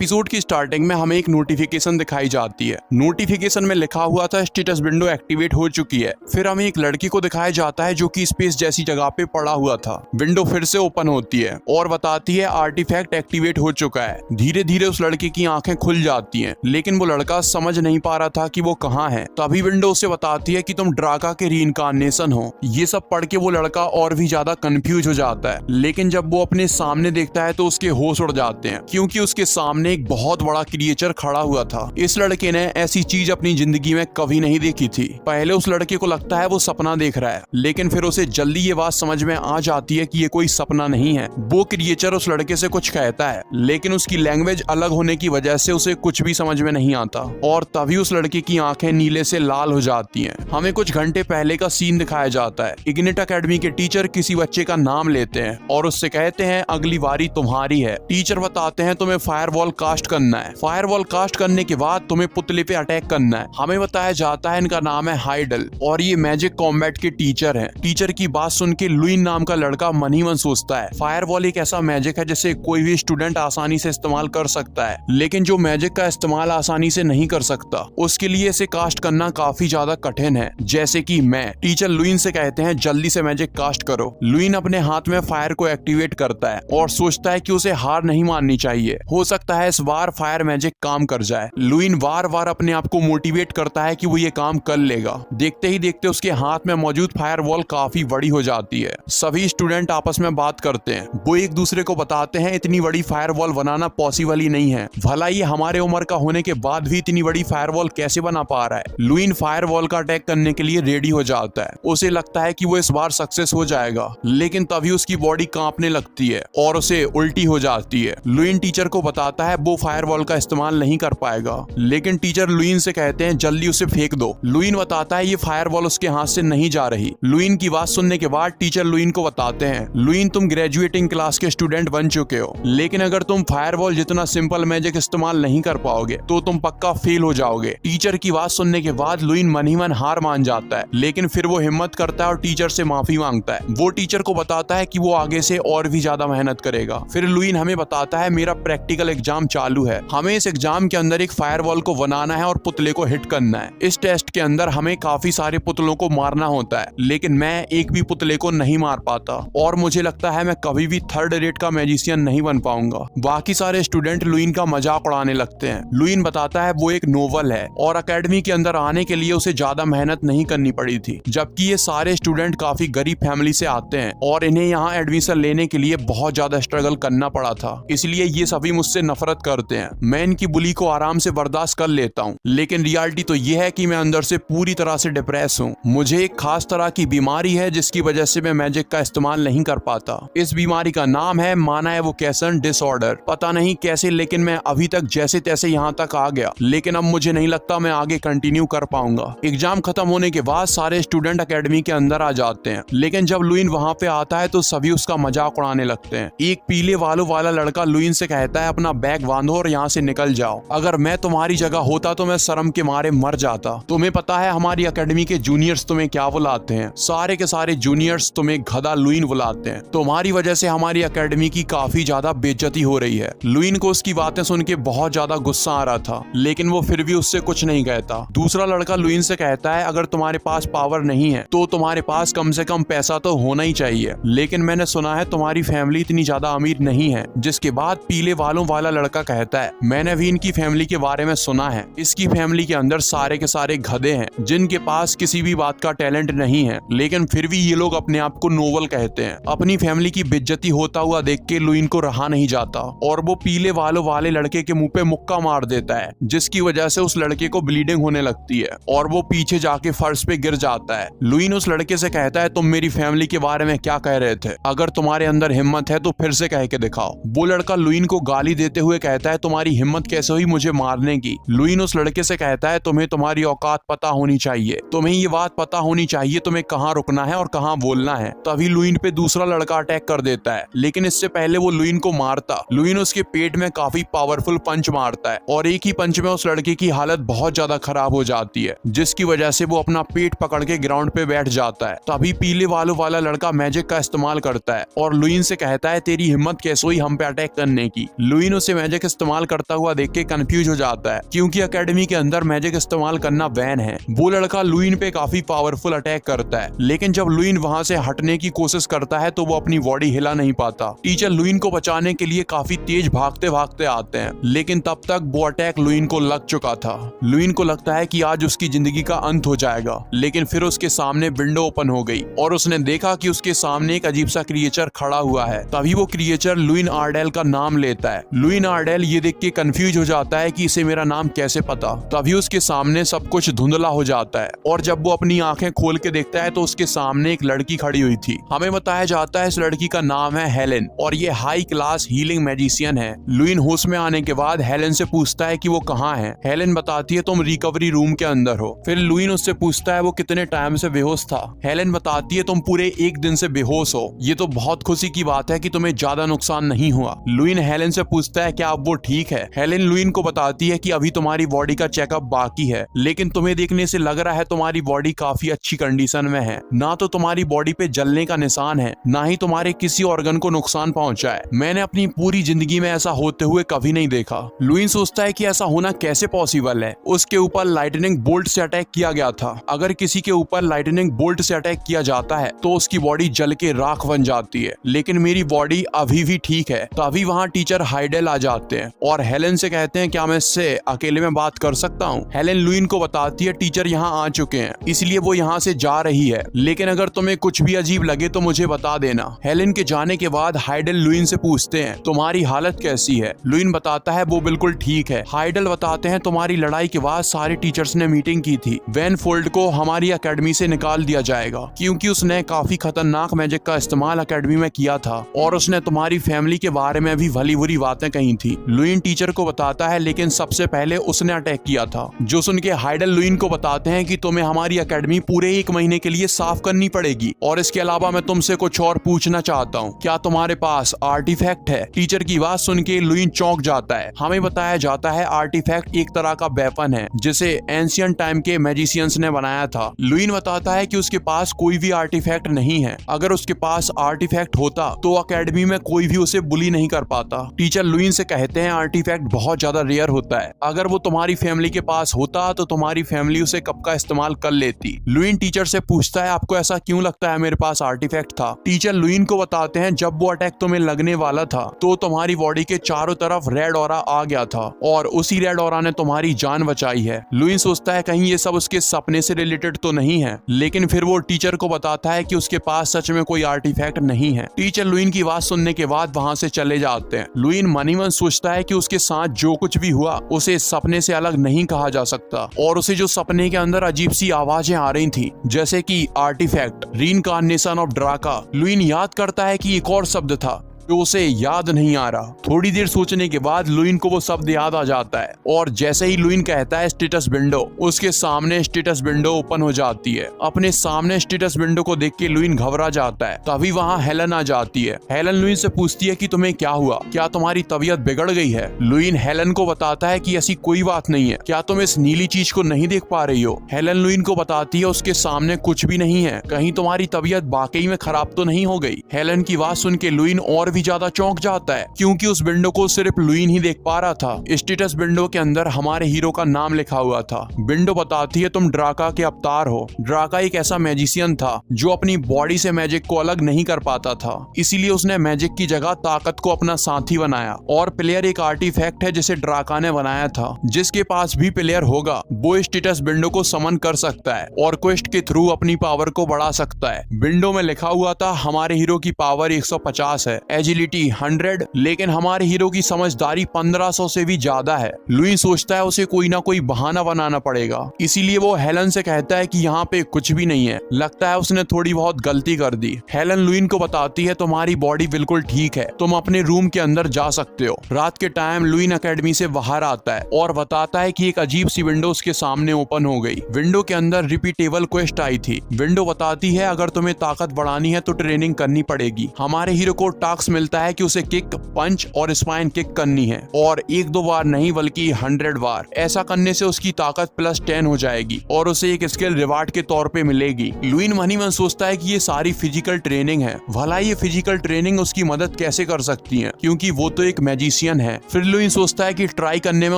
Episode की starting में हमें एक नोटिफिकेशन दिखाई जाती है। नोटिफिकेशन में लिखा हुआ था स्टेटस विंडो एक्टिवेट हो चुकी है। फिर हमें एक लड़की को दिखाया जाता है जो कि स्पेस जैसी जगह पे पड़ा हुआ था। विंडो फिर से ओपन होती है और बताती है आर्टिफैक्ट एक्टिवेट हो चुका है। धीरे धीरे उस लड़के की आंखें खुल जाती हैं, लेकिन वो लड़का समझ नहीं पा रहा था कि वो कहाँ है। तभी विंडो उसे बताती है कि तुम ड्राका के रीइंकार्नेशन हो। ये सब पढ़ के वो लड़का और भी ज्यादा कंफ्यूज हो जाता है, लेकिन जब वो अपने सामने देखता है तो उसके होश उड़ जाते हैं, क्योंकि उसके सामने एक बहुत बड़ा क्रिएचर खड़ा हुआ था। इस लड़के ने ऐसी चीज अपनी जिंदगी में कभी नहीं देखी थी। पहले उस लड़के को लगता है वो सपना देख रहा है, लेकिन फिर उसे जल्दी ये बात समझ में आ जाती है कि ये कोई सपना नहीं है। वो क्रिएचर उस लड़के से कुछ कहता है, लेकिन उसकी लैंग्वेज अलग होने की वजह से उसे कुछ भी समझ में नहीं आता, और तभी उस लड़के की आंखें नीले से लाल हो जाती हैं। हमें कुछ घंटे पहले का सीन दिखाया जाता है। इग्निट एकेडमी के टीचर किसी बच्चे का नाम लेते हैं और उससे कहते हैं अगली बारी तुम्हारी है। टीचर बताते हैं तुम्हें फायरवॉल कास्ट करना है। फायरवॉल कास्ट करने के बाद तुम्हें पुतले पे अटैक करना है। हमें बताया जाता है इनका नाम है हाइडल और ये मैजिक कॉम्बैट के टीचर हैं। टीचर की बात सुन के लुइन नाम का लड़का मन ही मन सोचता है फायरवॉल एक ऐसा मैजिक है जिसे कोई भी स्टूडेंट आसानी से इस्तेमाल कर सकता है, लेकिन जो मैजिक का इस्तेमाल आसानी से नहीं कर सकता उसके लिए इसे कास्ट करना काफी ज्यादा कठिन है, जैसे कि मैं। टीचर लुइन से कहते हैं जल्दी से मैजिक कास्ट करो। लुइन अपने हाथ में फायर को एक्टिवेट करता है और सोचता है कि उसे हार नहीं माननी चाहिए। हो सकता है इस बार फायर मैजिक काम कर जाए। लुइन बार बार अपने आप को मोटिवेट करता है कि वो ये काम कर लेगा। देखते ही देखते उसके हाथ में मौजूद फायर वॉल काफी बड़ी हो जाती है। सभी स्टूडेंट आपस में बात करते हैं। वो एक दूसरे को बताते हैं इतनी बड़ी फायर वॉल बनाना पॉसिबल ही नहीं है। भला ये हमारे उम्र का होने के बाद भी इतनी बड़ी फायर वॉल कैसे बना पा रहा है। लुइन फायर वॉल का अटैक करने के लिए रेडी हो जाता है। उसे लगता है कि वो इस बार सक्सेस हो जाएगा, लेकिन तभी उसकी बॉडी कांपने लगती है और उसे उल्टी हो जाती है। लुइन टीचर को बताता है वो फायरवॉल का इस्तेमाल नहीं कर पाएगा, लेकिन टीचर लुइन से कहते हैं जल्दी उसे फेंक दो। लुइन बताता है ये फायरवॉल उसके हाथ से नहीं जा रही। लुइन की बात सुनने के बाद टीचर लुइन को बताते हैं लुइन तुम ग्रेजुएटिंग क्लास के स्टूडेंट बन चुके हो, लेकिन अगर तुम फायरवॉल जितना सिंपल मैजिक इस्तेमाल नहीं कर पाओगे तो तुम पक्का फेल हो जाओगे। टीचर की बात सुनने के बाद लुइन मन ही मन हार मान जाता है, लेकिन फिर वो हिम्मत करता है और टीचर से माफी मांगता है। वो टीचर को बताता है कि वो आगे से और भी ज्यादा मेहनत करेगा। फिर लुइन हमें बताता है मेरा प्रैक्टिकल एग्जाम चालू है। हमें इस एग्जाम के अंदर एक फायरवॉल को बनाना है और पुतले को हिट करना है। इस टेस्ट के अंदर हमें काफी सारे पुतलों को मारना होता है, लेकिन मैं एक भी पुतले को नहीं मार पाता और मुझे लगता है मैं कभी भी थर्ड रेट का मैजिशियन नहीं बन पाऊंगा। बाकी सारे स्टूडेंट लुइन का मजाक उड़ाने लगते हैं। लुइन बताता है वो एक नोवेल है और अकेडमी के अंदर आने के लिए उसे ज्यादा मेहनत नहीं करनी पड़ी थी, जबकि ये सारे स्टूडेंट काफी गरीब फैमिली से आते हैं और इन्हें यहाँ एडमिशन लेने के लिए बहुत ज्यादा स्ट्रगल करना पड़ा था, इसलिए ये सभी मुझसे नफरत करते हैं। मैं इनकी बुली को आराम से बर्दाश्त कर लेता हूँ, लेकिन रियलिटी तो ये है कि मैं अंदर से पूरी तरह से डिप्रेस हूँ। मुझे एक खास तरह की बीमारी है जिसकी वजह से मैं मैजिक का इस्तेमाल नहीं कर पाता। इस बीमारी का नाम है माना एवोकेशन डिसऑर्डर। पता नहीं कैसे, लेकिन मैं अभी तक जैसे तैसे यहाँ तक आ गया, लेकिन अब मुझे नहीं लगता मैं आगे कंटिन्यू कर पाऊंगा। एग्जाम खत्म होने के बाद सारे स्टूडेंट अकेडमी के अंदर आ जाते हैं, लेकिन जब लुइन वहाँ पे आता है तो सभी उसका मजाक उड़ाने लगते हैं। एक पीले बालों वाला लड़का लुइन से कहता है अपना बैग बांधो और यहाँ से निकल जाओ। अगर मैं तुम्हारी जगह होता तो मैं शर्म के मारे मर जाता। तुम्हें पता है हमारी अकेडमी के जूनियर्स तुम्हें क्या बुलाते हैं? सारे के सारे जूनियर्स तुम्हें गधा लुइन बुलाते हैं। तुम्हारी वजह से हमारी अकेडमी की काफी ज्यादा बेइज्जती हो रही है। लुइन को उसकी बातें सुन के बहुत ज्यादा गुस्सा आ रहा था, लेकिन वो फिर भी उससे कुछ नहीं कहता। दूसरा लड़का लुइन से कहता है अगर तुम्हारे पास पावर नहीं है तो तुम्हारे पास कम से कम पैसा तो होना ही चाहिए, लेकिन मैंने सुना है तुम्हारी फैमिली इतनी ज्यादा अमीर नहीं है। जिसके बाद पीले बालों वाला लड़का कहता है मैंने भी इनकी फैमिली के बारे में सुना है। इसकी फैमिली के अंदर सारे के सारे गधे हैं जिनके पास किसी भी बात का टैलेंट नहीं है, लेकिन फिर भी ये लोग अपने आप को नोबल कहते हैं। अपनी फैमिली की बेइज्जती होता हुआ देख के लुइन को रहा नहीं जाता और वो पीले बालों वाले लड़के के मुंह पे मुक्का मार देता है, जिसकी वजह से उस लड़के को ब्लीडिंग होने लगती है और वो पीछे जाके फर्श पे गिर जाता है। लुइन उस लड़के से कहता है तुम मेरी फैमिली के बारे में क्या कह रहे थे? अगर तुम्हारे अंदर हिम्मत है तो फिर से कह के दिखाओ। वो लड़का लुइन को गाली देते हुए कहता है तुम्हारी हिम्मत कैसे हुई मुझे मारने की? लुइन उस लड़के से कहता है तुम्हें तुम्हारी औकात पता होनी चाहिए, तुम्हें ये बात पता होनी चाहिए तुम्हें कहाँ रुकना है और कहाँ बोलना है। तभी लुइन पे दूसरा लड़का अटैक कर देता है, लेकिन इससे पहले वो लुइन को मारता लुइन उसके पेट में काफी पावरफुल पंच मारता है और एक ही पंच में उस लड़के की हालत बहुत ज्यादा खराब हो जाती है, जिसकी वजह से वो अपना पेट पकड़ के ग्राउंड पे बैठ जाता है। तभी पीले बालों वाला लड़का मैजिक का इस्तेमाल करता है और लुइन से कहता है तेरी हिम्मत कैसे हुई हम पे अटैक करने की? लुइन उसे मैजिक मैजिक इस्तेमाल करता हुआ देख के कंफ्यूज हो जाता है, क्योंकि एकेडमी के अंदर मैजिक इस्तेमाल करना बैन है। वो लड़का लुइन पे काफी पावरफुल अटैक करता है, लेकिन जब लुइन वहां से हटने की कोशिश करता है तो वो अपनी बॉडी हिला नहीं पाता। टीचर लुइन को बचाने के लिए काफी तेज भागते भागते आते हैं, लेकिन तब तक वो अटैक लुइन को लग चुका था। लुइन को लगता है कि आज उसकी जिंदगी का अंत हो जाएगा, लेकिन फिर उसके सामने विंडो ओपन हो गई और उसने देखा कि उसके सामने एक अजीब सा क्रिएचर खड़ा हुआ है। तभी वो क्रिएचर लुइन आर्डेल का नाम लेता है। लुइन आर्डेल ये देख के कंफ्यूज हो जाता है कि इसे मेरा नाम कैसे पता। तभी उसके सामने सब कुछ धुंधला हो जाता है और जब वो अपनी आंखें खोल के देखता है तो उसके सामने एक लड़की खड़ी हुई थी। हमें बताया जाता है इस लड़की का नाम है हेलेन और ये हाई क्लास हीलिंग मैजिशियन है। लुइन होश में आने के बाद हेलेन से पूछता है कि वो कहाँ है। हेलेन बताती है तुम रिकवरी रूम के अंदर हो। फिर लुइन उससे पूछता है वो कितने टाइम से बेहोश था। हेलेन बताती है तुम पूरे 1 दिन से बेहोश हो। ये तो बहुत खुशी की बात है कि तुम्हें ज्यादा नुकसान नहीं हुआ। लुइन हेलेन से पूछता है क्या अब वो ठीक है। हेलेन लुइन को बताती है कि अभी तुम्हारी बॉडी का चेकअप बाकी है, लेकिन तुम्हें देखने से लग रहा है तुम्हारी बॉडी काफी अच्छी कंडीशन में है। ना तो तुम्हारी बॉडी पे जलने का निशान है, ना ही तुम्हारे किसी ऑर्गन को नुकसान पहुंचा है। मैंने अपनी पूरी जिंदगी में ऐसा होते हुए कभी नहीं देखा। लुइन सोचता है कि ऐसा होना कैसे पॉसिबल है। उसके ऊपर लाइटनिंग बोल्ट से अटैक किया गया था। अगर किसी के ऊपर लाइटनिंग बोल्ट से अटैक किया जाता है तो उसकी बॉडी जल के राख बन जाती है, लेकिन मेरी बॉडी अभी भी ठीक है। तभी वहाँ टीचर हाइडेल आ जाते हैं और हेलेन से कहते हैं क्या मैं इससे अकेले में बात कर सकता हूँ। हेलेन लुइन को बताती है टीचर यहाँ आ चुके हैं, इसलिए वो यहाँ से जा रही है, लेकिन अगर तुम्हें कुछ भी अजीब लगे तो मुझे बता देना। हेलेन के जाने के बाद हाइडेल लुइन से पूछते हैं तुम्हारी हालत कैसी है। लुइन बताता है वो बिल्कुल ठीक है। हाइडेल बताते हैं तुम्हारी लड़ाई के बाद सारे टीचर्स ने मीटिंग की थी। वैनफोल्ड को हमारी एकेडमी से निकाल दिया जाएगा, क्योंकि उसने काफी खतरनाक मैजिक का इस्तेमाल एकेडमी में किया था और उसने तुम्हारी फैमिली के बारे में भी भली बुरी बातें कही थी। लुइन टीचर को बताता है लेकिन सबसे पहले उसने अटैक किया था। जो सुन के हाइडेल लुइन को बताते हैं कि तुम्हें हमारी एकेडमी पूरे 1 महीने के लिए साफ करनी पड़ेगी और इसके अलावा मैं तुमसे कुछ और पूछना चाहता हूँ, क्या तुम्हारे पास आर्टिफैक्ट है। टीचर की बात सुन के लुइन चौंक जाता है। हमें बताया जाता है आर्टिफैक्ट एक तरह का वेपन है जिसे एंशिएंट टाइम के मैजिशियंस ने बनाया था। लुइन बताता है कि उसके पास कोई भी आर्टिफैक्ट नहीं है। अगर उसके पास आर्टिफैक्ट होता तो एकेडमी में कोई भी उसे बुली नहीं कर पाता। टीचर लुइन से कहते हैं आर्टिफैक्ट बहुत ज्यादा रेयर होता है, अगर वो तुम्हारी फैमिली के पास होता तो तुम्हारी फैमिली उसे कब का इस्तेमाल कर लेती। लुइन टीचर से पूछता है आपको ऐसा क्यों लगता है मेरे पास आर्टिफैक्ट था। टीचर लुइन को बताते हैं जब वो अटैक तुम्हें लगने वाला था तो तुम्हारी बॉडी के चारों तरफ रेड ऑरा आ गया था और उसी रेड ऑरा ने तुम्हारी जान बचाई है। लुइन सोचता है कहीं ये सब उसके सपने से रिलेटेड तो नहीं है, लेकिन फिर वो टीचर को बताता है कि उसके पास सच में कोई आर्टिफैक्ट नहीं है। टीचर लुइन की बात सुनने के बाद वहाँ से चले जाते हैं। लुइन मन ही मन सोचता है कि उसके साथ जो कुछ भी हुआ उसे सपने से अलग नहीं कहा जा सकता और उसे जो सपने के अंदर अजीब सी आवाजें आ रही थी जैसे कि आर्टिफैक्ट, रीइंकार्नेशन ऑफ ड्राका, लुइन याद करता है कि एक और शब्द था जो उसे याद नहीं आ रहा। थोड़ी देर सोचने के बाद लुइन को वो शब्द याद आ जाता है और जैसे ही लुइन कहता है स्टेटस विंडो, उसके सामने स्टेटस विंडो ओपन हो जाती है। अपने सामने स्टेटस विंडो को देख के लुइन घबरा जाता है। तभी वहाँ हेलन आ जाती है। हेलन लुइन से पूछती है कि तुम्हें क्या हुआ, क्या तुम्हारी तबीयत बिगड़ गई है। लुइन हेलन को बताता है कि ऐसी कोई बात नहीं है, क्या तुम इस नीली चीज को नहीं देख पा रही हो। हेलन लुइन को बताती है उसके सामने कुछ भी नहीं है, कहीं तुम्हारी तबीयत वाकई में खराब तो नहीं हो गई। हेलन की बात सुन के लुइन और भी ज्यादा चौंक जाता है, क्योंकि उस विंडो को सिर्फ लुइन ही देख पा रहा था। स्टेटस विंडो के अंदर हमारे हीरो का नाम लिखा हुआ था। विंडो बताती है तुम ड्राका के अवतार हो। ड्राका एक ऐसा मैजिशियन था जो अपनी बॉडी से मैजिक को अलग नहीं कर पाता था, इसीलिए उसने मैजिक की जगह ताकत को अपना साथी बनाया। और प्लेयर एक आर्टिफैक्ट है जिसे ड्राका ने बनाया था, जिसके पास भी प्लेयर होगा वो स्टेटस विंडो को समन कर सकता है और क्वेस्ट के थ्रू अपनी पावर को बढ़ा सकता है। विंडो में लिखा हुआ था हमारे हीरो की पावर 150 है, एजिलिटी 100, लेकिन हमारे हीरो की समझदारी 1500 से भी ज्यादा है। लुइन सोचता है उसे कोई ना कोई बहाना बनाना पड़ेगा, इसीलिए वो हेलन से कहता है कि यहाँ पे कुछ भी नहीं है, लगता है उसने थोड़ी बहुत गलती कर दी। हेलन लुइन को बताती है तुम्हारी बॉडी बिल्कुल ठीक है, तुम अपने रूम के अंदर जा सकते हो। रात के टाइम लुइन एकेडमी से बाहर आता है और बताता है कि एक अजीब सी विंडो उसके सामने ओपन हो गई। विंडो के अंदर रिपीटेबल क्वेस्ट आई थी। विंडो बताती है अगर तुम्हें ताकत बढ़ानी है तो ट्रेनिंग करनी पड़ेगी। हमारे हीरो को टास्क मिलता है कि उसे किक, पंच और स्पाइन किक करनी है, और 1-2 बार नहीं बल्कि 100 बार। ऐसा करने से उसकी ताकत +10 हो जाएगी और उसे एक स्किल रिवार्ड के तौर पे मिलेगी। लुइन मन ही मन सोचता है कि ये सारी फिजिकल ट्रेनिंग है, भला ये फिजिकल ट्रेनिंग उसकी मदद कैसे कर सकती है, क्योंकि वो तो एक मैजिशियन है। फिर लुइन सोचता है कि ट्राई करने में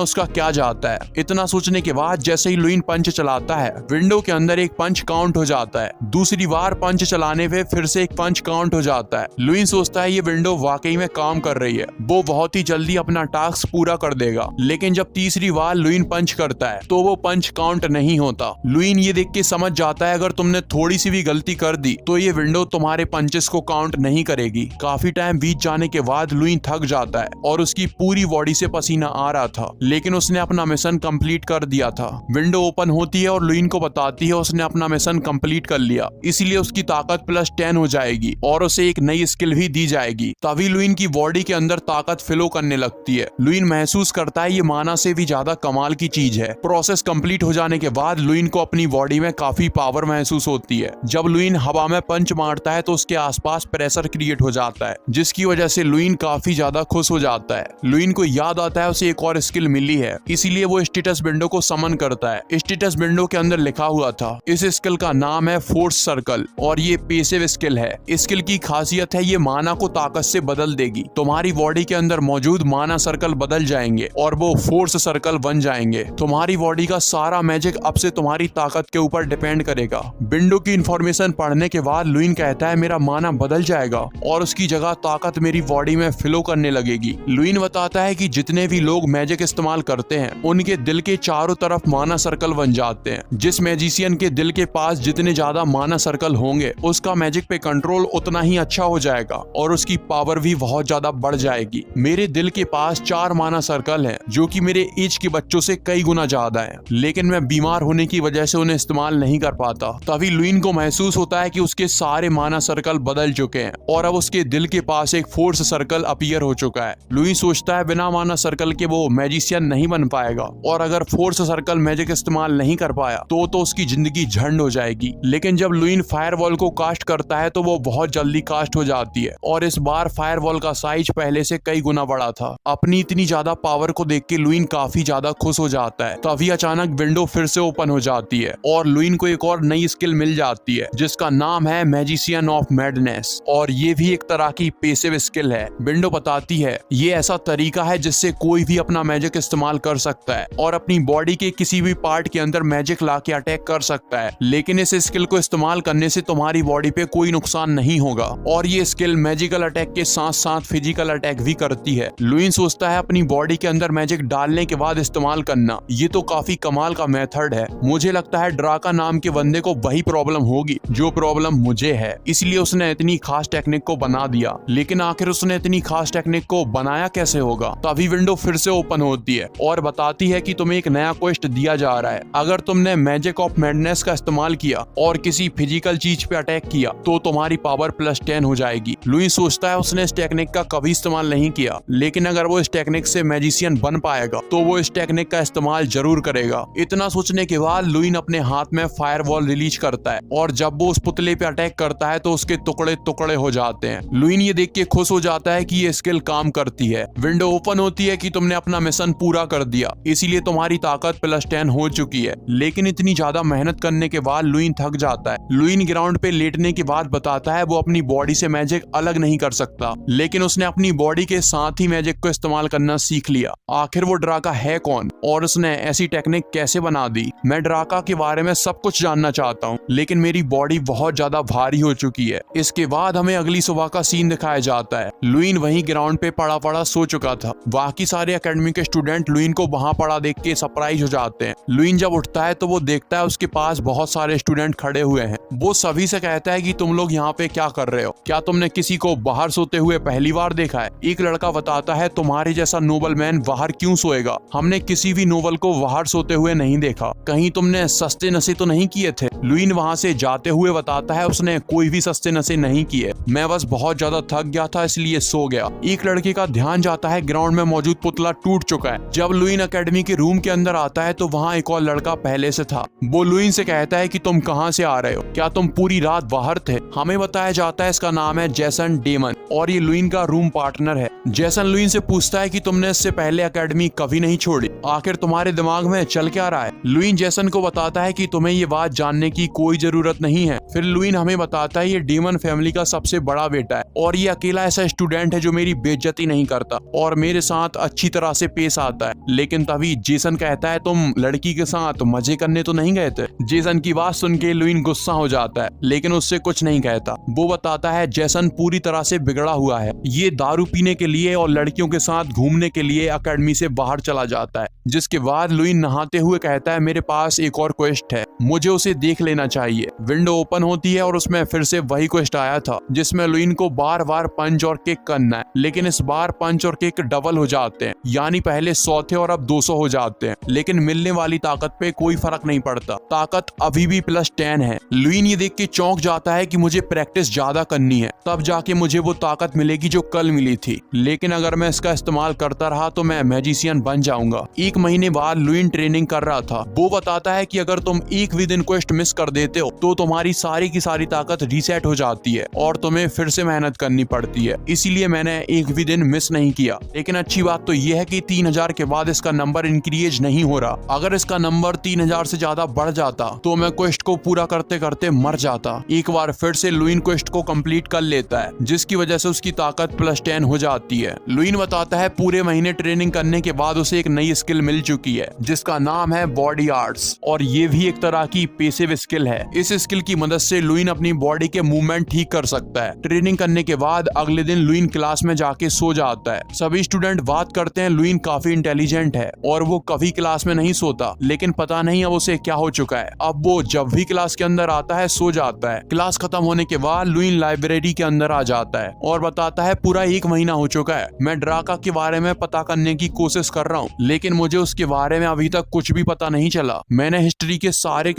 उसका क्या जाता है। इतना सोचने के बाद जैसे ही लुइन पंच चलाता है, विंडो के अंदर एक पंच काउंट हो जाता है। दूसरी बार पंच चलाने पे फिर से एक पंच काउंट हो जाता है। लुइन सोचता है ये विंडो वाकई में काम कर रही है, वो बहुत ही जल्दी अपना टास्क पूरा कर देगा। लेकिन जब तीसरी बार लुइन पंच करता है तो वो पंच काउंट नहीं होता। लुइन ये देख के समझ जाता है अगर तुमने थोड़ी सी भी गलती कर दी तो ये विंडो तुम्हारे पंचेस को काउंट नहीं करेगी। काफी टाइम बीत जाने के बाद लुइन थक जाता है और उसकी पूरी बॉडी से पसीना आ रहा था, लेकिन उसने अपना मिशन कंप्लीट कर दिया था। विंडो ओपन होती है और लुइन को बताती है उसने अपना मिशन कंप्लीट कर लिया, इसलिए उसकी ताकत +10 हो जाएगी और उसे एक नई स्किल भी दी जाएगी। तभी लुइन की बॉडी के अंदर ताकत फ्लो करने लगती है। लुइन महसूस करता है ये माना से भी ज्यादा कमाल की चीज है। प्रोसेस कंप्लीट हो जाने के बाद लुइन को अपनी बॉडी में काफी पावर महसूस होती है। जब लुइन हवा में पंच मारता है तो उसके आसपास प्रेशर क्रिएट हो जाता है, जिसकी वजह से लुइन काफी ज्यादा खुश हो जाता है। लुइन को याद आता है उसे एक और स्किल मिली है, इसीलिए वो स्टेटस विंडो को समन करता है। स्टेटस विंडो के अंदर लिखा हुआ था इस स्किल का नाम है फोर्स सर्कल और ये पैसिव स्किल है। स्किल की खासियत है ये माना को ताकत से बदल देगी। तुम्हारी बॉडी के अंदर मौजूद माना सर्कल बदल जाएंगे और वो फोर्स सर्कल बन जाएंगे। तुम्हारी बॉडी का सारा मैजिक अब से तुम्हारी ताकत के ऊपर डिपेंड करेगा। विंडो की इंफॉर्मेशन पढ़ने के बाद लुइन कहता है मेरा माना बदल जाएगा और उसकी जगह ताकत मेरी बॉडी में फ्लो करने लगेगी। लुइन बताता है कि जितने भी लोग मैजिक इस्तेमाल करते हैं उनके दिल के चारों तरफ माना सर्कल बन जाते हैं। जिस मैजिशियन के दिल के पास जितने ज्यादा माना सर्कल होंगे उसका मैजिक पे कंट्रोल उतना ही अच्छा हो जाएगा और उसकी पावर भी बहुत ज्यादा बढ़ जाएगी। मेरे दिल के पास 4 माना सर्कल हैं, जो कि मेरे एज के बच्चों से कई गुना ज्यादा हैं, लेकिन मैं बीमार होने की वजह से उन्हें इस्तेमाल नहीं कर पाता। तभी लुइन को महसूस होता है कि उसके सारे माना सर्कल बदल चुके हैं और अब उसके दिल के पास एक फोर्स सर्कल अपीयर हो चुका है। लुइन सोचता है बिना माना सर्कल के वो मैजिशियन नहीं बन पाएगा और अगर फोर्स सर्कल मैजिक इस्तेमाल नहीं कर पाया तो उसकी जिंदगी झंड हो जाएगी। लेकिन जब लुइन फायरवॉल को कास्ट करता है तो वो बहुत जल्दी कास्ट हो जाती है और इस बार फायरवॉल का साइज पहले से कई गुना बड़ा था। अपनी इतनी ज्यादा पावर को देख के लुइन काफी ज्यादा खुश हो जाता है। तभी अचानक विंडो फिर से ओपन हो जाती है और लुइन को एक और नई स्किल मिल जाती है जिसका नाम है मैजिशियन ऑफ मैडनेस और ये भी एक तरह की पैसिव स्किल है। विंडो बताती है ये ऐसा तरीका है जिससे कोई भी अपना मैजिक इस्तेमाल कर सकता है और अपनी बॉडी के किसी भी पार्ट के अंदर मैजिक लाके अटैक कर सकता है, लेकिन इस स्किल को इस्तेमाल करने से तुम्हारी बॉडी पे कोई नुकसान नहीं होगा और ये स्किल मैजिकल अटैक के साथ साथ फिजिकल अटैक भी करती है। लुइन सोचता है अपनी बॉडी के अंदर मैजिक डालने के बाद इस्तेमाल करना, ये तो काफी कमाल का मेथड है। मुझे लगता है ड्राका नाम के बंदे को वही प्रॉब्लम होगी जो प्रॉब्लम मुझे है, इसलिए उसने इतनी खास टेक्निक को बना दिया। लेकिन आखिर उसने इतनी खास टेक्निक को बनाया कैसे होगा? तभी विंडो फिर से ओपन होती है और बताती है कि तुम्हें एक नया क्वेस्ट दिया जा रहा है। अगर तुमने मैजिक ऑफ मैडनेस का इस्तेमाल किया और किसी फिजिकल चीज पे अटैक किया तो तुम्हारी पावर +10 हो जाएगी। लुइन सोचता है उसने इस टेक्निक का कभी इस्तेमाल नहीं किया, लेकिन अगर वो इस टेक्निक से मैजिशियन बन पाएगा तो वो इस टेक्निक का इस्तेमाल जरूर करेगा। इतना सोचने के बाद लुइन अपने हाथ में फायरवॉल रिलीज करता है और जब वो उस पुतले पे अटैक करता है तो उसके टुकड़े टुकड़े हो जाते हैं। लुइन ये देख के खुश हो जाता है कि ये स्किल काम करती है। विंडो ओपन होती है कि तुमने अपना मिशन पूरा कर दिया, इसीलिए तुम्हारी ताकत +10 हो चुकी है। लेकिन इतनी ज्यादा मेहनत करने के बाद लुइन थक जाता है। लुइन ग्राउंड पे लेटने के बाद बताता है वो अपनी बॉडी से मैजिक अलग नहीं कर सकता, लेकिन उसने अपनी बॉडी के साथ ही मैजिक को इस्तेमाल करना सीख लिया। आखिर वो ड्राका है कौन और उसने ऐसी टेक्निक कैसे बना दी? मैं ड्राका के बारे में सब कुछ जानना चाहता हूँ, लेकिन मेरी बॉडी बहुत ज्यादा भारी हो चुकी है। इसके बाद हमें अगली सुबह का सीन दिखाया जाता है। लुइन वहीं ग्राउंड पे पड़ा पड़ा सो चुका था। बाकी सारे एकेडमी के स्टूडेंट लुइन को वहां पड़ा देख के सरप्राइज हो जाते हैं। लुइन जब उठता है तो वो देखता है उसके पास बहुत सारे स्टूडेंट खड़े हुए हैं। वो सभी से कहता है कि तुम लोग यहाँ पे क्या कर रहे हो? क्या तुमने किसी को बाहर सोते हुए पहली बार देखा है? एक लड़का बताता है तुम्हारे जैसा नोबल मैन बाहर क्यों सोएगा? हमने किसी भी नोबल को बाहर सोते हुए नहीं देखा। कहीं तुमने सस्ते नशे तो नहीं किए थे? लुइन वहाँ से जाते हुए बताता है उसने कोई भी सस्ते नशे नहीं किए, मैं बस बहुत ज्यादा थक गया था इसलिए सो गया। एक लड़के का ध्यान जाता है ग्राउंड में मौजूद पुतला टूट चुका है। जब लुइन एकेडमी के रूम के अंदर आता है तो वहाँ एक और लड़का पहले से था। वो लुइन से कहता है कि तुम कहाँ से आ रहे हो? क्या तुम पूरी रात बाहर थे? हमें बताया जाता है इसका नाम है जेसन डेमन। और ये लुइन का रूम पार्टनर है। जेसन लुइन से पूछता है कि तुमने इससे पहले एकेडमी कभी नहीं छोड़ी, आखिर तुम्हारे दिमाग में चल क्या रहा है। लुइन जेसन को बताता है कि तुम्हें ये बात जानने की कोई जरूरत नहीं है। फिर लुइन हमें बताता है ये डेमन फैमिली का सबसे बड़ा बेटा है और ये अकेला ऐसा स्टूडेंट है जो मेरी बेइज्जती नहीं करता और मेरे साथ अच्छी तरह से पेश आता है। लेकिन तभी जेसन कहता है तुम लड़की के साथ मजे करने तो नहीं गए थे। जेसन की बात सुन के लुइन गुस्सा हो जाता है लेकिन उससे कुछ नहीं कहता। वो बताता है जेसन पूरी तरह से बिगड़ा हुआ है, ये दारू पीने के लिए और लड़कियों के साथ घूमने के लिए एकेडमी से बाहर चला जाता है। जिसके बाद लुइन नहाते हुए कहता है मेरे पास एक और क्वेस्ट है, मुझे उसे देख लेना चाहिए। विंडो ओपन होती है और उसमें फिर से वही क्वेस्ट आया था जिसमें लुइन को बार बार पंच और किक करना है, लेकिन इस बार पंच और किक डबल हो जाते हैं, यानी पहले 100 थे और अब 200 हो जाते हैं। लेकिन मिलने वाली ताकत पे कोई फर्क नहीं पड़ता, ताकत अभी भी +10 है। लुइन ये देख के चौंक जाता है कि मुझे प्रैक्टिस ज्यादा करनी है, तब जाके मुझे वो ताकत मिलेगी जो कल मिली थी। लेकिन अगर मैं इसका इस्तेमाल करता रहा तो मैं मैजिशियन बन जाऊंगा। 1 महीने बाद लुइन ट्रेनिंग कर रहा था। वो बताता है कि अगर तुम एक भी दिन क्वेस्ट मिस कर देते हो तो तुम्हारी सारी की सारी ताकत रीसेट हो जाती है और तुम्हें फिर से मेहनत करनी पड़ती है। इसीलिए मैंने एक भी दिन मिस नहीं किया। लेकिन अच्छी बात तो यह है कि 3000 के बाद इसका नंबर इंक्रीज नहीं हो रहा। अगर इसका नंबर 3000 से ज्यादा बढ़ जाता तो मैं क्वेस्ट को पूरा करते करते मर जाता। एक बार फिर से लुइन क्वेस्ट को कंप्लीट कर लेता है जिसकी वजह से उसकी ताकत +10 हो जाती है। लुइन बताता है पूरे महीने ट्रेनिंग करने के बाद उसे एक नई स्किल मिल चुकी है जिसका नाम है बॉडी आर्ट्स और ये भी एक तरह की पैसिव स्किल है। इस स्किल की मदद से लुइन अपनी बॉडी के मूवमेंट ठीक कर सकता है। ट्रेनिंग करने के बाद अगले दिन लुइन क्लास में जाके सो जाता है। सभी स्टूडेंट बात करते हैं लुइन काफी इंटेलिजेंट है और वो कभी क्लास में नहीं सोता, लेकिन पता नहीं अब उसे क्या हो चुका है। अब वो जब भी क्लास के अंदर आता है सो जाता है। क्लास खत्म होने के बाद लुइन लाइब्रेरी के अंदर आ जाता है और बताता है पूरा 1 महीना हो चुका है, मैं ड्राका के बारे में पता करने की कोशिश कर रहा हूँ, लेकिन मुझे उसके बारे में अभी तक कुछ भी पता नहीं चला। मैंने हिस्ट्री के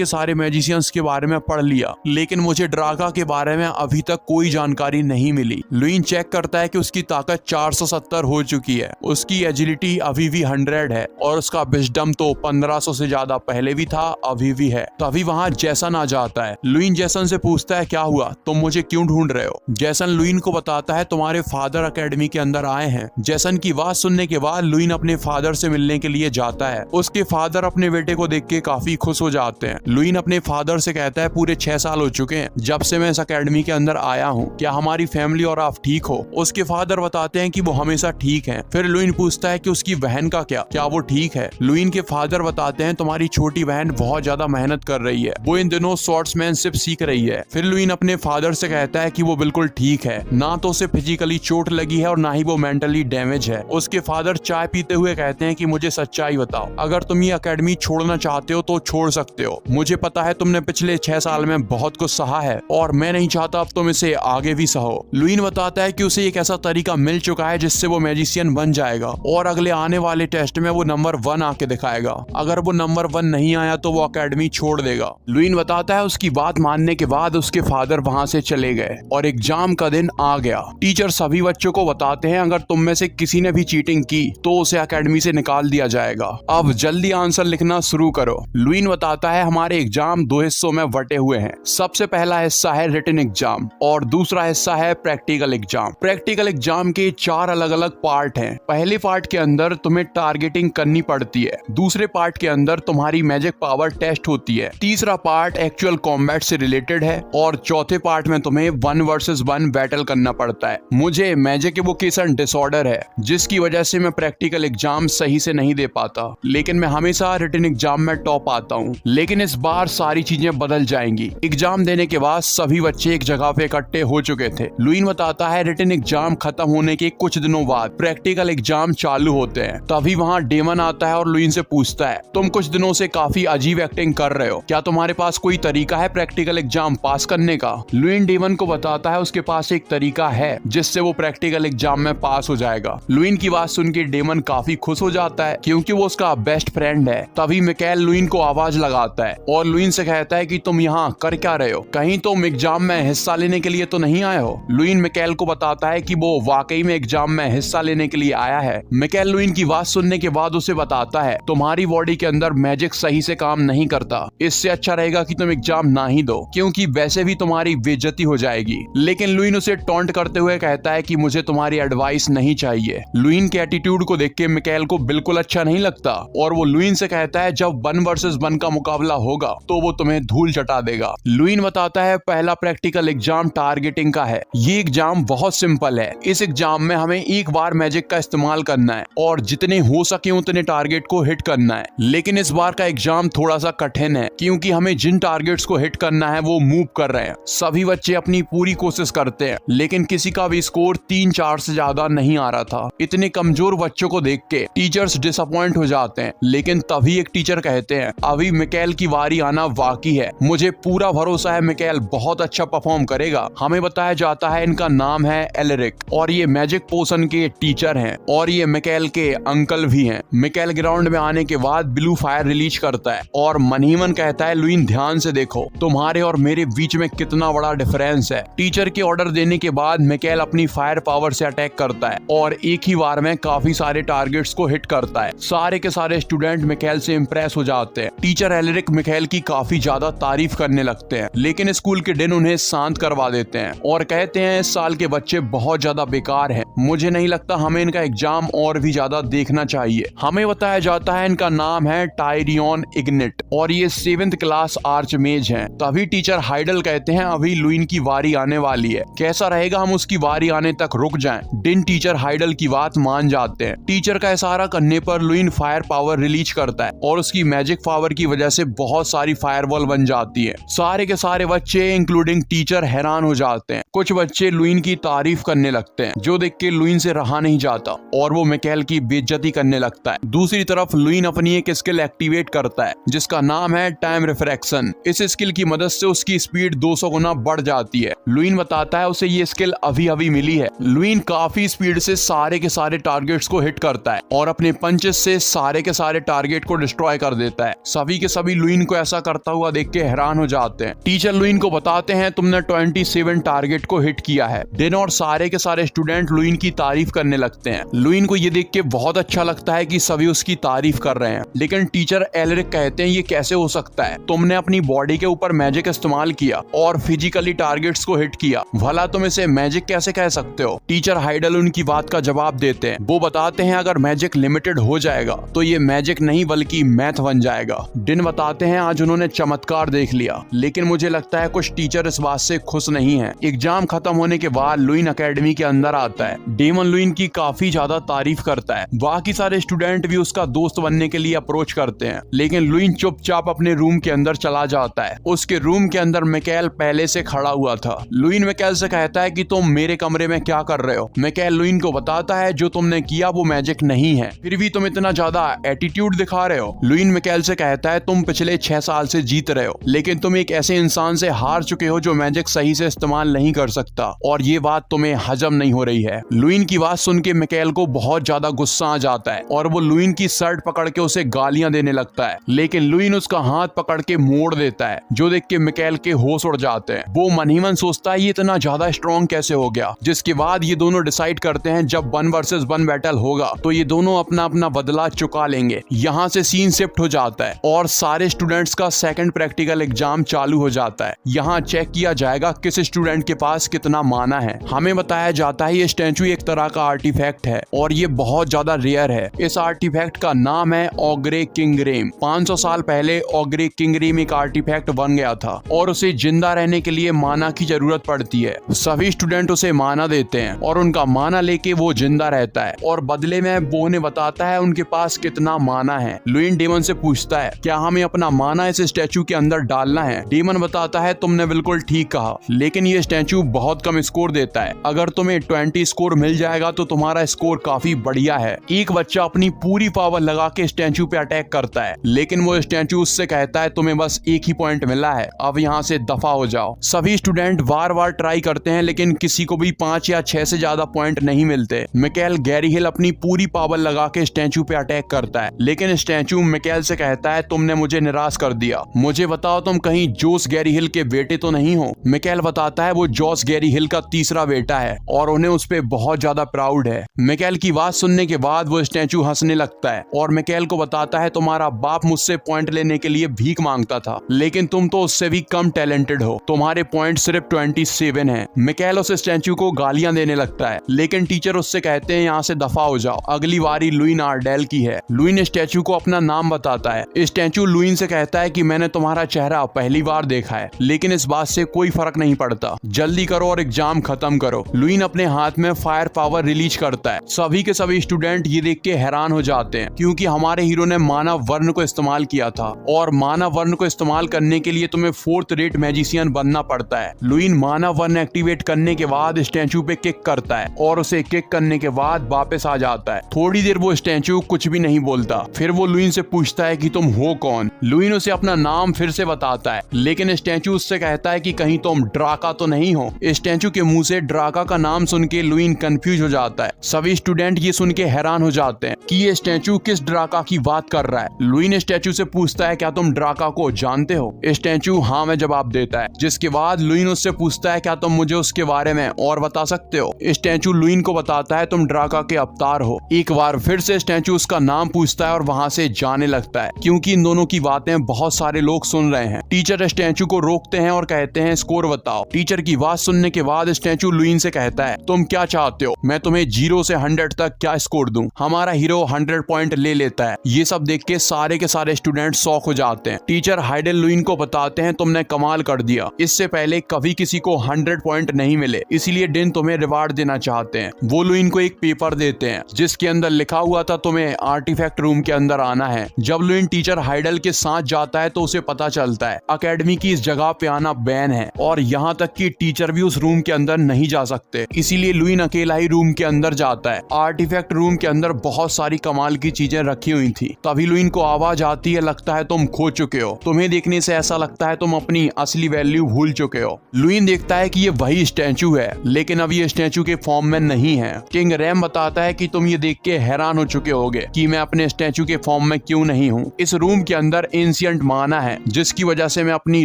सारे मैजिशियंस के बारे में पढ़ लिया, लेकिन मुझे ड्राका के बारे में अभी तक कोई जानकारी नहीं मिली। लुइन चेक करता है कि उसकी ताकत 470 हो चुकी है, उसकी एजिलिटी अभी भी 100 है और उसका विजडम तो 1500 से ज्यादा पहले भी था, अभी भी है। तभी वहाँ जेसन आ जाता है। लुइन जेसन से पूछता है क्या हुआ, तुम मुझे क्यों ढूंढ रहे हो। जेसन लुइन को बताता है तुम्हारे फादर एकेडमी के अंदर आए हैं। जेसन की बात सुनने के बाद लुइन अपने फादर से मिलने के लिए जाता है। उसके फादर अपने बेटे को देख के काफी खुश हो जाते हैं। लुइन अपने फादर से कहता है पूरे 6 साल हो चुके हैं जब से मैं इस एकेडमी के अंदर आया हूँ, क्या हमारी फैमिली और आप ठीक हो। उसके फादर बताते हैं कि वो हमेशा ठीक हैं। फिर लुइन पूछता है कि उसकी बहन का क्या वो ठीक है। लुइन के फादर बताते हैं तुम्हारी छोटी बहन बहुत ज्यादा मेहनत कर रही है, वो इन दिनों स्वॉर्ड्समैनशिप सीख रही है। फिर लुइन अपने फादर से कहता है कि वो बिल्कुल ठीक है, ना तो उसे फिजिकली चोट लगी है और ना ही वो मेंटली डैमेज है। उसके फादर चाय पीते हुए कहते हैं कि मुझे सच्चाई बताओ, अगर तुम ये एकेडमी छोड़ना चाहते हो तो छोड़ सकते हो। मुझे पता है तुमने पिछले 6 साल में बहुत कुछ सहा है और मैं नहीं चाहता अब तुम इसे आगे भी सहो। लुइन बताता है कि उसे एक ऐसा तरीका मिल चुका है जिससे वो मैजिशियन बन जाएगा और अगले आने वाले टेस्ट में वो नंबर 1 आके दिखाएगा। अगर वो नंबर 1 नहीं आया तो वो एकेडमी छोड़ देगा। लुइन बताता है उसकी बात मानने के बाद उसके फादर वहाँ से चले गए और एग्जाम का दिन आ गया। टीचर सभी बच्चों को बताते हैं अगर तुम में से किसी ने भी चीटिंग की तो उसे एकेडमी से निकाल दिया जाएगा। अब जल्दी आंसर लिखना शुरू करो। लुइन बताता है हमारे एग्जाम 2 हिस्सों में बटे हुए हैं। सबसे पहला हिस्सा है रिटन एग्जाम और दूसरा हिस्सा है प्रैक्टिकल एग्जाम। प्रैक्टिकल एग्जाम के 4 अलग अलग पार्ट हैं। पहले पार्ट के अंदर तुम्हें टारगेटिंग करनी पड़ती है, दूसरे पार्ट के अंदर तुम्हारी मैजिक पावर टेस्ट होती है, तीसरा पार्ट एक्चुअल कॉम्बैट से रिलेटेड है और चौथे पार्ट में तुम्हें 1 वर्सेस 1 बैटल करना पड़ता है। मुझे मैजिक इवोकेशन डिसऑर्डर है जिसकी वजह से मैं प्रैक्टिकल एग्जाम सही से नहीं दे पाता, लेकिन मैं हमेशा रिटन एग्जाम में टॉप आता हूँ। लेकिन इस बार सारी चीजें बदल जाएंगी। एग्जाम देने के बाद सभी बच्चे एक जगह पे इकट्ठे हो चुके थे। लुइन बताता है रिटन एग्जाम खत्म होने के कुछ दिनों बाद प्रैक्टिकल एग्जाम चालू होते हैं। तभी वहाँ डेमन आता है और लुइन से पूछता है तुम कुछ दिनों से काफी अजीब एक्टिंग कर रहे हो, क्या तुम्हारे पास कोई तरीका है प्रैक्टिकल एग्जाम पास करने का। लुइन डेमन को बताता है उसके पास एक तरीका है जिससे वो प्रैक्टिकल एग्जाम में पास हो जाएगा। लुइन की बात सुन के डेमन काफी खुश हो जाता है क्योंकि वो उसका बेस्ट फ्रेंड है। तभी मिकाएल लुइन को आवाज लगाता है और लुइन से कहता है कि तुम यहाँ कर क्या रहे हो, कहीं तुम एग्जाम में हिस्सा लेने के लिए तो नहीं आए हो। लुइन मिकाएल को बताता है कि वो वाकई में एग्जाम में हिस्सा लेने के लिए आया है। मिकाएल लुइन की बात सुनने के बाद उसे बताता है तुम्हारी बॉडी के अंदर मैजिक सही से काम नहीं करता, इससे अच्छा रहेगा कि तुम एग्जाम ना ही दो क्योंकि वैसे भी तुम्हारी बेइज्जती हो जाएगी। लेकिन लुइन उसे टॉन्ट करते हुए कहता है कि मुझे तुम्हारी एडवाइस नहीं चाहिए। लुईन के एटीट्यूड को देख के मिकाएल को बिल्कुल अच्छा नहीं लगता और वो लुईन से कहता है जब 1 वर्सेस 1 का मुकाबला होगा तो वो तुम्हें धूल चटा देगा। लुईन बताता है पहला प्रैक्टिकल एग्जाम टारगेटिंग का है। ये एग्जाम बहुत सिंपल है। इस एग्जाम में हमें एक बार मैजिक का इस्तेमाल करना है और जितने हो सके उतने टारगेट को हिट करना है। लेकिन इस बार का एग्जाम थोड़ा सा कठिन है क्योंकि हमें जिन टारगेट्स को हिट करना है वो मूव कर रहे हैं। सभी बच्चे अपनी पूरी कोशिश करते हैं लेकिन किसी का भी स्कोर 3-4 से ज्यादा नहीं आ रहा था। इतने कमजोर बच्चों को देख के टीचर्स डिसअपॉइंट हो जाते हैं। लेकिन तभी एक टीचर कहते हैं अभी मिकाएल की बारी आना बाकी है, मुझे पूरा भरोसा है मिकाएल बहुत अच्छा परफॉर्म करेगा। हमें बताया जाता है इनका नाम है एलरिक और ये मैजिक पोशन के टीचर हैं और ये मिकाएल के अंकल भी हैं। मिकाएल ग्राउंड में आने के बाद ब्लू फायर रिलीज करता है और मन ही मन कहता है लुईन ध्यान से देखो तुम्हारे और मेरे बीच में कितना बड़ा डिफरेंस है। टीचर के ऑर्डर देने के बाद मिकाएल अपनी फायर पावर से अटैक करता है और एक ही बार में काफी सारे टारगेट्स को हिट करता है। सारे के सारे स्टूडेंट मिकाएल से इंप्रेस हो जाते हैं। टीचर एलरिक मिकाएल की काफी ज्यादा तारीफ करने लगते हैं लेकिन स्कूल के दिन उन्हें शांत करवा देते हैं और कहते हैं इस साल के बच्चे बहुत ज्यादा बेकार हैं, मुझे नहीं लगता हमें इनका एग्जाम और भी ज्यादा देखना चाहिए। हमें बताया जाता है इनका नाम है टायरियन इग्निट और ये 7th क्लास आर्चमेज हैं। तभी टीचर हाइडल कहते हैं अभी लुईन की बारी आने वाली है, कैसा रहेगा हम उसकी बारी आने तक रुक जाएं। डिन टीचर हाइडल की बात मान जाते हैं। टीचर का इशारा करने पर लुईन फायर पावर रिलीज करता है और उसकी मैजिक पावर की वजह से बहुत सारी फायरवॉल बन जाती है। सारे के सारे बच्चे इंक्लूडिंग टीचर हैरान हो जाते हैं। कुछ बच्चे लुईन की तारीफ करने लगते हैं जो देख के लुईन से रहा नहीं जाता और वो मिकाएल की बेइज्जती करने लगता है। दूसरी तरफ लुईन अपनी एक स्किल एक्टिवेट करता है जिसका नाम है टाइम रिफ्रैक्शन। इस स्किल की मदद से उसकी स्पीड 200 गुना बढ़ जाती है। लुईन बताता है उसे ये स्किल अभी अभी मिली है। लुईन काफी स्पीड से सारे के सारे टारगेट्स को हिट करता है और अपने पंचेस से सारे के सारे टारगेट को डिस्ट्रॉय कर देता है। सभी के सभी लुईन को ऐसा करता हुआ देख के हैरान हो जाते हैं। टीचर लुईन को बताते हैं तुमने 27 टारगेट को हिट किया है। डिन और सारे के सारे स्टूडेंट लुईन की तारीफ करने लगते हैं। लुईन को ये देख के बहुत अच्छा लगता है कि सभी उसकी तारीफ कर रहे हैं लेकिन टीचर एलरिक कहते हैं ये कैसे हो सकता है, तुमने अपनी बॉडी के ऊपर मैजिक इस्तेमाल किया और फिजिकली टारगेट्स को हिट किया, भला तुम इसे मैजिक कैसे कह सकते हो। टीचर हाइडल उनकी बात का जवाब देते हैं। वो बताते हैं अगर मैजिक लिमिटेड हो जाएगा तो ये मैजिक नहीं बल्कि मैथ बन जाएगा। डिन बताते हैं आज उन्होंने चमत्कार देख लिया लेकिन मुझे लगता है कुछ टीचर इस बात से खुश नहीं है। एग्जाम खत्म होने के बाद लुईन एकेडमी के अंदर आता है। डेमन लुईन की काफी ज्यादा तारीफ करता है। बाकी सारे स्टूडेंट भी उसका दोस्त बनने के लिए अप्रोच करते हैं लेकिन लुईन चुपचाप अपने रूम के अंदर चला जाता है। उसके रूम के अंदर मिकाएल पहले से खड़ा हुआ था। लुईन मिकाएल से कहता है कि तुम मेरे कमरे में क्या कर रहे हो। मिकाएल लुईन को बताता है जो तुमने किया वो मैजिक नहीं है, फिर भी तुम इतना ज्यादा एटीट्यूड दिखा रहे हो। लुईन मिकाएल से कहता है तुम पिछले 6 साल से जीत रहे हो लेकिन तुम एक ऐसे इंसान से हार चुके हो जो मैजिक सही से इस्तेमाल नहीं कर सकता और ये बात तुम्हें हजम नहीं हो रही है। लुईन की बात सुन के मिकाएल को बहुत ज्यादा गुस्सा आ जाता है और वो लुईन की शर्ट पकड़ के उसे गालियां देने लगता है लेकिन लुईन उसका हाथ पकड़ के मोड़ देता है जो देख के मिकाएल के होश उड़ जाते हैं। वो मन ही मन सोचता है ये इतना ज्यादा स्ट्रॉन्ग कैसे हो गया। जिसके बाद ये दोनों डिसाइड करते हैं जब 1 वर्सेस 1 बैटल होगा तो ये दोनों अपना अपना बदला चुका लेंगे। यहाँ से सीन शिफ्ट हो जाता है और सारे स्टूडेंट्स का सेकंड प्रैक्टिकल एग्जाम चालू हो जाता है। यहाँ चेक किया जाएगा किस स्टूडेंट के पास कितना माना है। हमें बताया जाता है ये स्टैचू एक तरह का आर्टिफैक्ट है और ये बहुत ज्यादा रेयर है। इस आर्टिफैक्ट का नाम है ऑग्रे किंगरेम। 500 साल पहले ऑग्रे किंगरेम एक आर्टिफैक्ट बन गया था और उसे जिंदा रहने के लिए माना की जरूरत पड़ती है। सभी स्टूडेंट उसे माना देते हैं और उनका माना लेके वो जिंदा रहता है और बदले में वो उन्हें बताता है उनके पास कितना माना है। लुईन डेमन से पूछता है क्या हमें अपना माना इस स्टैचू के अंदर डालना है। डेमन बताता है तुमने बिल्कुल ठीक कहा लेकिन ये स्टैचू बहुत कम स्कोर देता है। अगर तुम्हें 20 स्कोर मिल जाएगा तो तुम्हारा स्कोर काफी बढ़िया है। एक बच्चा अपनी पूरी पावर लगा के स्टैचू पे अटैक करता है लेकिन वो स्टैचू उससे कहता है तुम्हें बस एक ही पॉइंट मिला है, अब यहाँ से दफा हो जाओ। सभी स्टूडेंट बार बार ट्राई करते हैं लेकिन किसी को भी 5 या 6 से ज्यादा पॉइंट नहीं मिलते। मिकाएल गैरी हिल अपनी पूरी पावर लगा के स्टैचू पे अटैक करता है लेकिन स्टैचू मिकाएल से कहता है तुमने मुझे निराश कर दिया, मुझे बताओ तुम कहीं जोस गैरी हिल के बेटे तो नहीं हो। मिकाएल बताता है वो जॉस गैरी हिल का तीसरा बेटा है और उन्हें उस पे बहुत ज्यादा प्राउड है। मिकाएल की बात सुनने के बाद वो स्टैचू हंसने लगता है और मिकाएल को बताता है तुम्हारा बाप मुझसे पॉइंट लेने के लिए भीख मांगता था लेकिन तुम तो उससे भी कम टैलेंटेड हो, तुम्हारे पॉइंट सिर्फ 27 हैं। मिकाएल उस स्टैचू को गालियां देने लगता है, लेकिन टीचर उससे कहते हैं यहाँ से दफा हो जाओ, अगली बारी लुइन आर्डेल की है। लुइन स्टैचू को अपना नाम बताता है। स्टैचू लुइन से कहता है कि मैंने तुम्हारा चेहरा पहली बार देखा है, लेकिन इस बात से कोई फर्क नहीं पड़ता, जल्दी करो और एग्जाम खत्म करो। लुइन अपने हाथ में फायर पावर रिलीज करता है। सभी के सभी स्टूडेंट ये देख के हैरान हो जाते हैं, क्योंकि हमारे हीरो ने मानव वर्ण को इस्तेमाल किया था, और मानव वर्ण को इस्तेमाल करने के लिए तुम्हें 4th रेट मैजिशियन बनना पड़ता है। लुइन मानव वर्ण एक्टिवेट करने के बाद स्टैचू पे किक करता है, और उसे किक करने के बाद वापस आ जाता है। थोड़ी देर वो स्टैचू कुछ भी नहीं बोलता। फिर वो लुइन से पूछता है कि तुम हो कौन। लुइन उसे अपना नाम फिर से बताता है, लेकिन स्टैचू उससे कहता है कि कहीं तुम ड्राका तो नहीं हो। स्टैचू के मुंह से ड्राका का नाम सुन के लुइन कंफ्यूज हो जाता है। सभी स्टूडेंट ये सुन के हैरान हो जाते हैं कि ये स्टैचू किस ड्राका की बात कर रहा है। लुइन स्टैचू से पूछता है क्या तुम ड्राका को जानते हो। स्टैचू हाँ में जवाब देता है, जिसके बाद लुइन उससे पूछता है क्या तुम मुझे उसके बारे में और बता सकते हो। स्टैचू लुइन को बताता है तुम ड्राका के अवतार हो। एक बार फिर से स्टैचू उसका नाम पूछता है और वहाँ से जाने लगता है, क्योंकि इन दोनों की बातें बहुत सारे लोग सुन रहे हैं। टीचर स्टैचू को रोकते हैं और कहते हैं स्कोर बताओ। टीचर की बात सुनने के बाद स्टैचू लुइन से कहता है तुम क्या चाहते हो, मैं तुम्हें 0 से 100 तक क्या स्कोर दूं। हमारा हीरो 100 पॉइंट ले लेता है। ये सब देख के सारे स्टूडेंट शॉक हो जाते हैं। टीचर हाइडेल लुइन को बताते हैं तुमने कमाल कर दिया, इससे पहले कभी किसी को 100 पॉइंट नहीं मिले, इसलिए डिन तुम्हें रिवार्ड देना चाहते हैं। वो लुइन को एक पेपर देते हैं जिसके अंदर लिखा हुआ था तुम्हें आर्टिफैक्ट रूम के अंदर आना है। जब लुइन टीचर हाइडेल के साथ जाता है तो उसे पता चलता है अकेडमी की इस जगह पे आना बैन है, और यहाँ तक कि टीचर भी उस रूम के अंदर नहीं जा सकते। इसीलिए लुइन अकेला ही रूम के अंदर जाता है। आर्टिफैक्ट रूम के अंदर बहुत सारी कमाल की चीजें रखी हुई थी। तभी लुइन को आवाज आती है लगता है तुम खो चुके हो, तुम्हें देखने से ऐसा लगता है तुम अपनी असली वैल्यू भूल चुके हो। लुइन देखता है कि ये वही स्टैचू है, लेकिन अब ये स्टैचू के फॉर्म में नहीं है। किंग रैम बताता है कि तुम ये देख के हैरान हो चुके होगे कि मैं अपने स्टैचू के फॉर्म में क्यों नहीं हूँ। इस रूम के अंदर एंशिएंट माना है, जिसकी वजह से मैं अपनी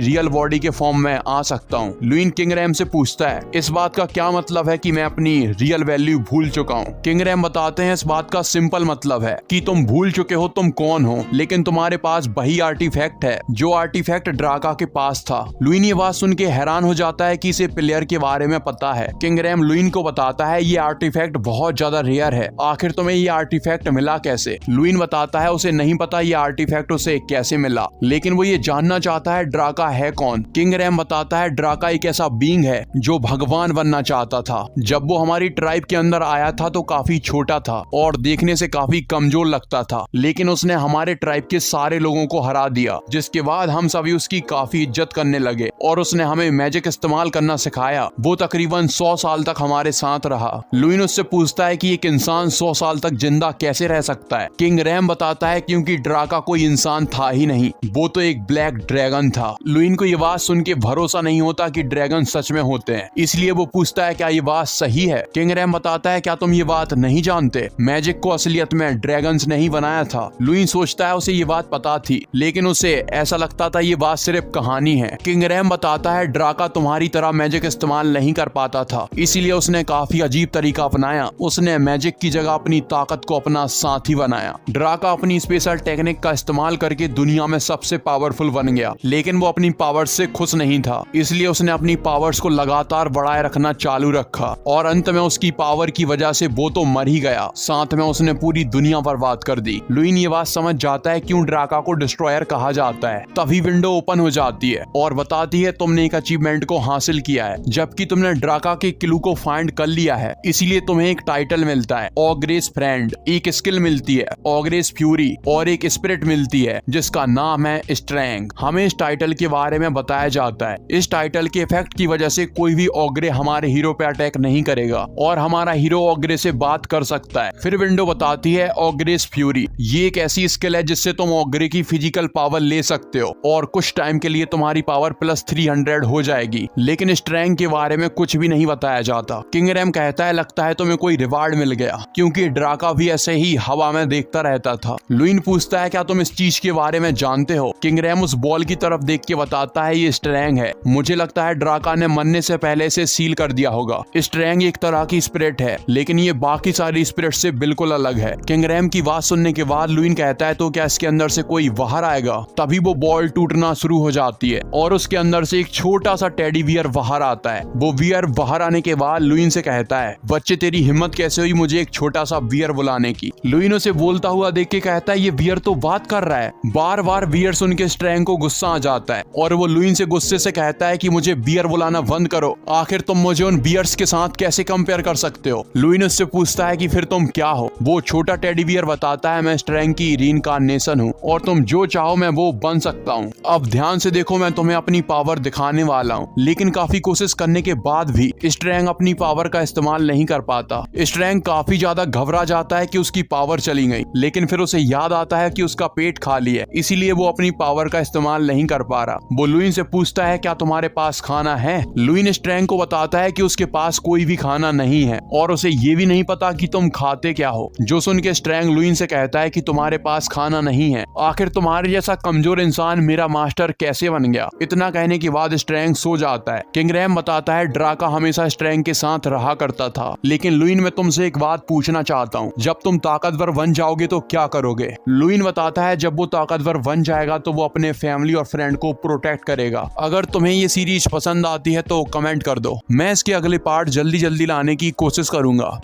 रियल बॉडी के फॉर्म में आ सकता हूँ। लुइन किंग रैम से पूछता है इस बात का क्या मतलब है कि मैं अपनी रियल वैल्यू भूल चुका हूँ। किंग रैम बताते हैं इस बात का सिंपल मतलब है कि तुम भूल चुके हो तुम कौन हो, लेकिन तुम्हारे पास वही आर्टिफैक्ट है जो आर्टिफैक्ट ड्राका के पास था। लुइन ये बात सुन के हैरान हो जाता है कि इसे प्लेयर के बारे में पता है। किंग रैम लुइन को बताता है ये आर्टिफैक्ट बहुत ज्यादा रेयर है, आखिर तुम्हें ये आर्टिफैक्ट मिला कैसे। लुइन बताता है उसे नहीं पता ये आर्टिफैक्ट उसे कैसे मिला, लेकिन वो ये जानना चाहता है ड्राका है कौन। किंग रैम बताता है ड्राका एक ऐसा बीइंग है जो भगवान बनना चाहता था। जब वो हमारी ट्राइब के अंदर आया था तो काफी छोटा था और देखने से काफी कमजोर लगता था, लेकिन उसने हमारे ट्राइब के सारे लोगों को हरा दिया, जिसके बाद हम सभी उसकी काफी इज्जत करने लगे और उसने हमें मैजिक इस्तेमाल करना सिखाया। वो तकरीबन 100 साल तक हमारे साथ रहा। लुइन उससे पूछता है कि एक इंसान 100 साल तक जिंदा कैसे रह सकता है। किंग रैम बताता है क्योंकि ड्राका कोई इंसान था ही नहीं, वो तो एक ब्लैक ड्रैगन था। लुइन को ये बात सुन के भरोसा नहीं होता कि ड्रैगन सच में होते हैं, इसलिए वो पूछता है क्या ये बात सही है। किंग रैम बताता है क्या तुम ये बात नहीं जानते, मैजिक को असलियत में ड्रैगन्स नहीं बनाया था। लुइन सोचता है उसे ये बात पता थी, लेकिन उसे ऐसा लगता था ये बात सिर्फ कहानी है। किंग रैम बताता है ड्राका तुम्हारी तरह मैजिक इस्तेमाल नहीं कर पाता था, इसीलिए उसने काफी अजीब तरीका अपनाया। उसने मैजिक की जगह अपनी ताकत को अपना साथी बनाया। ड्राका अपनी स्पेशल टेक्निक का इस्तेमाल करके दुनिया में सबसे पावरफुल बन गया, लेकिन वो अपनी पावर्स से खुश नहीं था, इसलिए उसने अपनी पावर्स को लगातार बढ़ाए रखना चालू रखा और अंत में उसकी पावर की वजह से वो तो मर ही गया, साथ में उसने पूरी दुनिया बर्बाद कर दी। लुइन ये बात समझ जाता है क्यों ड्राका को डिस्ट्रॉयर कहा जाता है। तभी विंडो ओपन हो जाती है और बताती है तुमने एक अचीवमेंट को हासिल किया है, जबकि तुमने ड्राका के क्लू को फाइंड कर लिया है, इसलिए तुम्हें एक टाइटल मिलता है ऑग्रेस फ्रेंड, एक स्किल मिलती है ऑग्रेस फ्यूरी और एक स्पिरिट मिलती है जिसका नाम है स्ट्रेंग। हमें इस टाइटल के बारे में बताया जाता है इस टाइटल के इफेक्ट की वजह से कोई भी ऑग्रे हमारे हीरो पे अटैक नहीं करेगा और हमारा हीरो ऑग्रे से बात कर सकता है। फिर विंडो बताती है ऑग्रेस फ्यूरी, ये एक ऐसी स्किल है जिससे तुम ऑग्रे की फिजिकल पावर ले सकते हो और कुछ टाइम के लिए तुम्हारी पावर प्लस 300 हो जाएगी, लेकिन स्ट्रेंग के बारे में कुछ भी नहीं बताया जाता। किंग रैम कहता है लगता है तुम्हें कोई रिवार्ड मिल गया, क्योंकि ड्राका भी ऐसे ही हवा में देखता रहता था। लुइन पूछता है क्या तुम इस चीज के बारे में जानते हो। किंग रैम उस बॉल की तरफ देख के बताता है ये स्ट्रेंग है, मुझे लगता है ड्राका ने मरने से पहले इसे सील कर दिया होगा। स्ट्रेंग एक तरह की स्पिरिट है, लेकिन ये बाकी सारी स्पिरिट से बिल्कुल अलग है। किंग रैम की बात सुनने के बाद लुइन कहता है तो क्या इसके अंदर से कोई बाहर आएगा। तभी वो बॉल टूटना शुरू हो जाती है और उसके अंदर से एक छोटा सा टेडी बियर बाहर आता है। वो वियर बाहर आने के बाद लुइन से कहता है, बच्चे तेरी हिम्मत कैसे हुई मुझे एक छोटा सा वियर बुलाने की। लुइन उसे बोलता हुआ देख के कहता है, ये वियर तो बात कर रहा है। बार बार वियर सुन के स्ट्रैंग को गुस्सा आ जाता है और वो लुइन से गुस्से से कहता है कि मुझे बियर बुलाना बंद करो, आखिर तुम मुझे उन बियर्स के साथ कैसे कंपेयर कर सकते हो। लुइन उससे पूछता है कि फिर तुम क्या हो। वो छोटा टेडी बियर बताता है, मैं स्ट्रैंग की रीइंकार्नेशन हूँ और तुम जो चाहो मैं वो बन सकता हूँ। अब ध्यान से देखो, मैं तुम्हें अपनी पावर दिखाने वाला हूँ। लेकिन काफी कोशिश करने के बाद भी स्ट्रैंग अपनी पावर का इस्तेमाल नहीं कर पाता। स्ट्रैंग काफी ज्यादा घबरा जाता है कि उसकी पावर चली गई, लेकिन फिर उसे याद आता है कि उसका पेट खाली है, इसीलिए वो अपनी पावर का इस्तेमाल नहीं कर पा रहा। वो लुइन से पूछता है, क्या तुम्हारे पास खाना है। लुइन स्ट्रैंग को बताता है कि उसके पास कोई भी खाना नहीं है और उसे ये भी नहीं पता कि तुम खाते क्या हो। जो सुन के स्ट्रैंग लुइन से कहता है कि तुम्हारे पास खाना नहीं है, आखिर तुम्हारे जैसा कमजोर इंसान मेरा मास्टर कैसे बन गया। इतना कहने के बाद स्ट्रैंग सो जाता है। किंग रैम बताता है, ड्राका हमेशा स्ट्रैंग के साथ रहा करता था, लेकिन लुइन मैं तुमसे एक बात पूछना चाहता हूँ, जब तुम ताकतवर बन जाओगे तो क्या करोगे। लुइन बताता है, जब वो ताकतवर बन जाएगा तो वो अपने फैमिली और फ्रेंड को प्रोटेक्ट करेगा। अगर तुम्हें ये सीरीज पसंद आती है तो कमेंट कर दो, मैं इसके अगले पार्ट जल्दी लाने की कोशिश करूंगा।